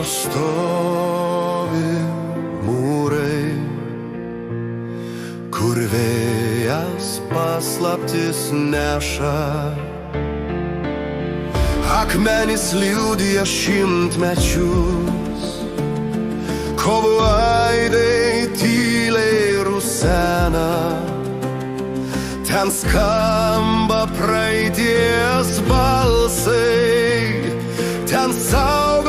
stovi mūrai, kur vėjas paslaptis neša. Akmenys liudija šimtmečius, kovų aidai tyliai rusena. Ten skamba praeities balsai, ten sau